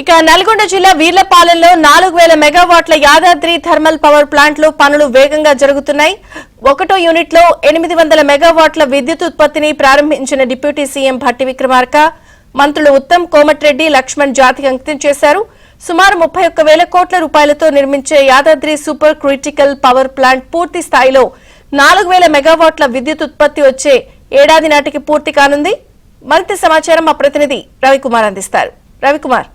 ఇక నల్గొండ జిల్లా వీర్లపాలెంలో 4000 మెగావాట్ల యాదాద్రి థర్మల్ పవర్ ప్లాంట్లో పనులు వేగంగా జరుగుతున్నాయి. 1వ యూనిట్లో 800 మెగావాట్ల విద్యుత్ ఉత్పత్తిని ప్రారంభించిన డిప్యూటీ సీఎం భట్టి విక్రమార్క, మంత్రులు ఉత్తమ్, కోమటిరెడ్డి, లక్ష్మణ్ జాతికి అంకితం చేశారు. సుమారు 31,000 కోట్ల రూపాయలతో నిర్మించే Yadadri super critical power plant పూర్తి స్థాయిలో 4000 మెగావాట్ల విద్యుత్ ఉత్పత్తి వచ్చే ఏడాది నాటికి పూర్తి కానుంది. మరింత సమాచారం మా ప్రతినిధి రవికుమార్ అందిస్తారు. రవికుమార్,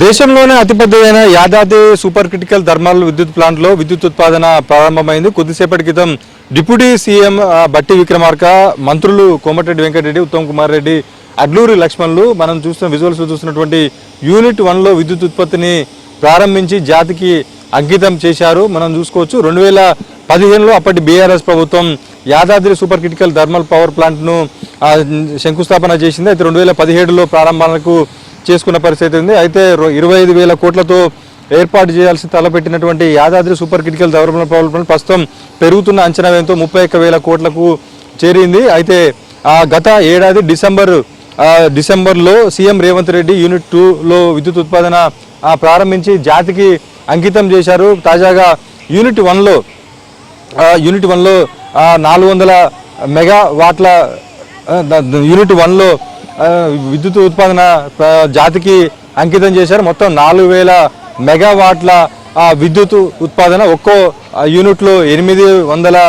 దేశంలోనే అతిపెద్దదైన యాదాద్రి సూపర్ క్రిటికల్ థర్మల్ విద్యుత్ ప్లాంట్లో విద్యుత్ ఉత్పాదన ప్రారంభమైంది. కొద్దిసేపటి క్రితం డిప్యూటీ సీఎం భట్టి విక్రమార్క, మంత్రులు కోమటిరెడ్డి వెంకటరెడ్డి, ఉత్తమ్ కుమార్ రెడ్డి, అడ్లూరి లక్ష్మణ్లు మనం చూస్తున్న విజువల్స్ చూస్తున్నటువంటి యూనిట్ 1లో విద్యుత్ ఉత్పత్తిని ప్రారంభించి జాతికి అంకితం చేశారు. మనం చూసుకోవచ్చు 2015లో అప్పటి బీఆర్ఎస్ ప్రభుత్వం Yadadri super critical thermal power ప్లాంట్ను శంకుస్థాపన చేసింది. అయితే 2017లో ప్రారంభాలకు చేసుకున్న పరిస్థితి ఉంది. అయితే 25,000 కోట్లతో ఏర్పాటు చేయాల్సి తలపెట్టినటువంటి Yadadri super critical thermal power plant ప్రస్తుతం పెరుగుతున్న అంచనా వ్యయంతో 31,000 కోట్లకు చేరింది. అయితే గత ఏడాది డిసెంబర్లో సీఎం రేవంత్ రెడ్డి యూనిట్ 2లో విద్యుత్ ఉత్పాదన ప్రారంభించి జాతికి అంకితం చేశారు. తాజాగా యూనిట్ 1లో 400 మెగావాట్ల యూనిట్ 1లో విద్యుత్ ఉత్పాదన జాతికి అంకితం చేశారు. మొత్తం 4,000 మెగావాట్ల విద్యుత్ ఉత్పాదన. ఒక్కో యూనిట్లో 800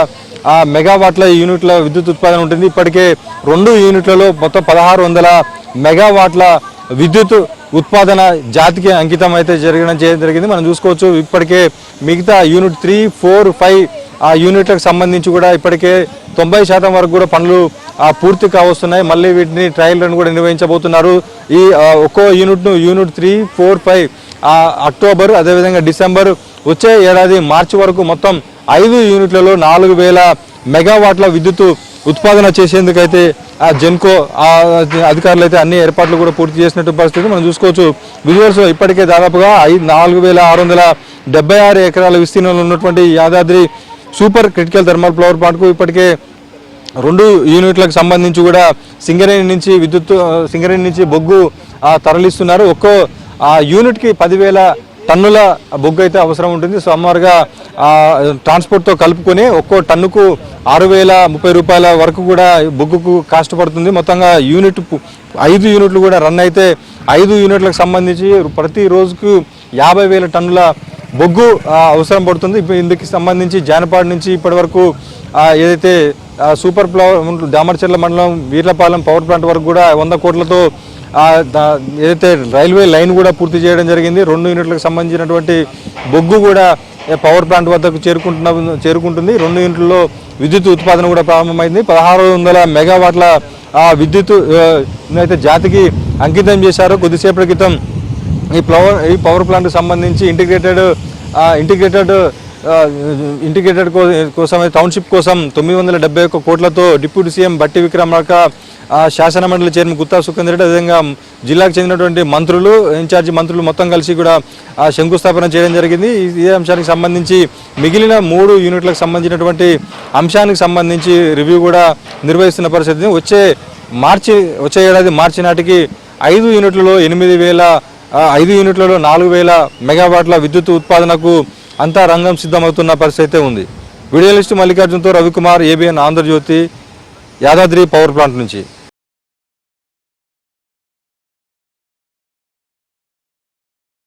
మెగావాట్ల యూనిట్ల విద్యుత్ ఉత్పాదన ఉంటుంది. ఇప్పటికే 2 యూనిట్లలో మొత్తం 1600 మెగావాట్ల విద్యుత్ ఉత్పాదన జాతికి అంకితం అయితే జరిగింది. మనం చూసుకోవచ్చు ఇప్పటికే మిగతా యూనిట్ 3, 4, 5 యూనిట్లకు సంబంధించి కూడా ఇప్పటికే 90% వరకు కూడా పనులు పూర్తి కావస్తున్నాయి. మళ్ళీ వీటిని ట్రయల్ రన్ కూడా నిర్వహించబోతున్నారు. ఈ ఒక్కో యూనిట్ 3, 4, 5 అక్టోబర్, అదేవిధంగా డిసెంబర్, వచ్చే ఏడాది మార్చి వరకు మొత్తం 5 యూనిట్లలో 4,000 మెగావాట్ల విద్యుత్ ఉత్పాదన చేసేందుకైతే జెన్కో అధికారులు అయితే అన్ని ఏర్పాట్లు కూడా పూర్తి చేసినట్టు పరిస్థితి మనం చూసుకోవచ్చు. విజువల్స్ ఇప్పటికే దాదాపుగా 4,676 ఎకరాల విస్తీర్ణంలో ఉన్నటువంటి Yadadri super critical thermal power ప్లాంట్కు ఇప్పటికే 2 యూనిట్లకు సంబంధించి కూడా సింగరేణి నుంచి బొగ్గు తరలిస్తున్నారు. ఒక్కో యూనిట్కి 10,000 టన్నుల బొగ్గు అయితే అవసరం ఉంటుంది. సుమారుగా ట్రాన్స్పోర్ట్తో కలుపుకొని ఒక్కో టన్నుకు 6,030 రూపాయల వరకు కూడా బొగ్గుకు కాస్ట్ పడుతుంది. మొత్తంగా 5 యూనిట్లు కూడా రన్ అయితే 5 యూనిట్లకు సంబంధించి ప్రతి రోజుకు 50,000 టన్నుల బొగ్గు అవసరం పడుతుంది. ఇందుకు సంబంధించి జానపాడు నుంచి ఇప్పటి వరకు ఏదైతే సూపర్ దామర్చర్ల మండలం వీర్లపాలెం పవర్ ప్లాంట్ వరకు కూడా 100 కోట్లతో ఏదైతే రైల్వే లైన్ కూడా పూర్తి చేయడం జరిగింది. 2 యూనిట్లకు సంబంధించినటువంటి బొగ్గు కూడా పవర్ ప్లాంట్ వద్దకు చేరుకుంటుంది. 2 యూనిట్లలో విద్యుత్ ఉత్పాదన కూడా ప్రారంభమైంది. 1600 మెగావాట్ల విద్యుత్ అయితే జాతికి అంకితం చేశారు. కొద్దిసేపటి క్రితం ఈ పవర్ ప్లాంట్కి సంబంధించి ఇంటిగ్రేటెడ్ కోసం టౌన్షిప్ కోసం 971 కోట్లతో డిప్యూటీ సీఎం భట్టి విక్రమార్క, శాసన మండలి చైర్మన్ గుత్తా సుఖేందర్ రెడ్డి, అదేవిధంగా జిల్లాకు చెందినటువంటి మంత్రులు, ఇన్ఛార్జి మంత్రులు మొత్తం కలిసి కూడా శంకుస్థాపన చేయడం జరిగింది. ఈ అంశానికి సంబంధించి మిగిలిన 3 యూనిట్లకు సంబంధించినటువంటి అంశానికి సంబంధించి రివ్యూ కూడా నిర్వహిస్తున్న పరిస్థితి. వచ్చే ఏడాది మార్చి నాటికి 5 యూనిట్లలో 4,000 మెగావాట్ల విద్యుత్ ఉత్పాదనకు అంతా రంగం సిద్ధమవుతున్న పరిస్థితి ఉంది. వీడియోలిస్ట్ మల్లికార్జున్తో Ravikumar, ABN Andhrajyothi, Yadadri power plant నుంచి.